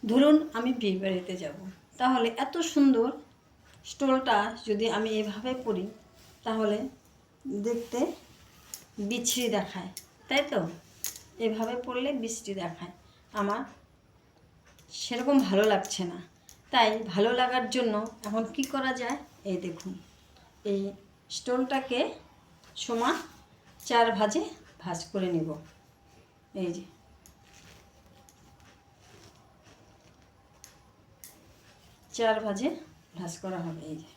ধরুন আমি বিয়ে বাড়িতে যাব, তাহলে এত সুন্দর স্টোলটা যদি আমি এভাবে পরি তাহলে দেখতে বিশ্রী দেখায়, তাই তো? এভাবে পরলে বিশ্রী দেখায়, আমার সেরকম ভালো লাগছে না। তাই ভালো লাগার জন্য এখন কি করা যায়, এই দেখুন, এই স্টোলটাকে সমান 4 ভাঁজে ভাঁজ করে নেব। এই যে 4 ভাঁজে ভাঁজ করা হবে। এই যে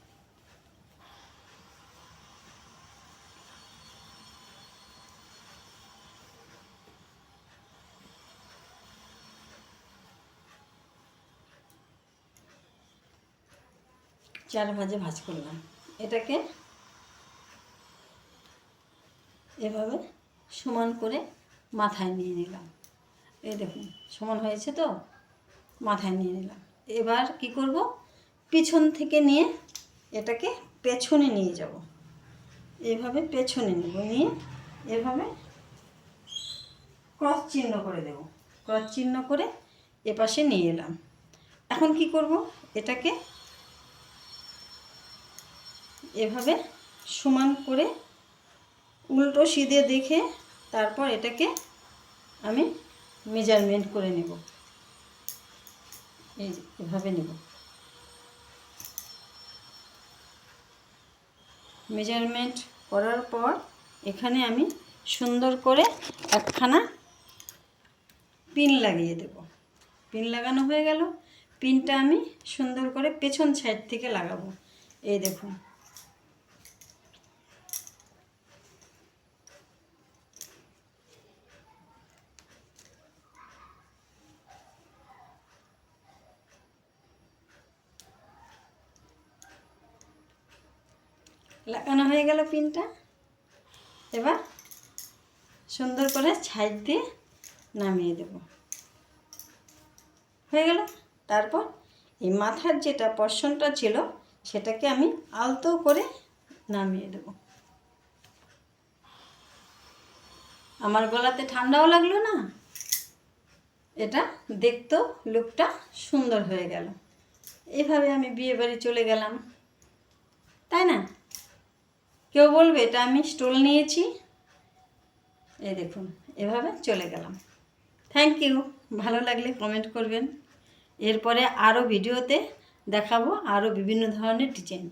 চার ভাঁজে ভাঁজ করলাম। এটাকে এভাবে সমান করে মাথায় নিয়ে নিলাম। এই দেখুন সমান হয়েছে তো, মাথায় নিয়ে নিলাম। এবার কি করব, পিছন থেকে নিয়ে এটাকে পেছনে নিয়ে যাব। এইভাবে পেছনে নেব, নিয়ে এভাবে ক্রস চিহ্ন করে দেব। ক্রস চিহ্ন করে এপাশে নিয়ে এলাম। এখন কি করব, এটাকে এভাবে সমান করে উল্টো সিধে দেখে তারপর এটাকে আমি মেজারমেন্ট করে নেব। এই যে এভাবে নেব। মেজারমেন্ট করার পর এখানে আমি সুন্দর করে একখানা পিন লাগিয়ে দেব। পিন লাগানো হয়ে গেল। পিনটা আমি সুন্দর করে পেছন সাইড থেকে লাগাবো। এই দেখুন, লাগানো হয়ে গেল পিনটা। এবার সুন্দর করে সাইড দিয়ে নামিয়ে দেব। হয়ে গেল। তারপর এই মাথার যেটা পোরশনটা ছিল সেটাকে আমি আলতো করে নামিয়ে দেব। আমার গলাতে ঠান্ডাও লাগলো না, এটা দেখতেও লুকটা সুন্দর হয়ে গেল। এভাবে আমি বিয়ে বাড়ি চলে গেলাম, তাই না? কেউ বলবে এটা আমি স্টোল নিয়েছি। এই দেখুন এভাবে চলে গেলাম। Thank you. ভালো লাগলে কমেন্ট করবেন। এরপরে আরও ভিডিওতে দেখাবো আরও বিভিন্ন ধরনের ডিজাইন।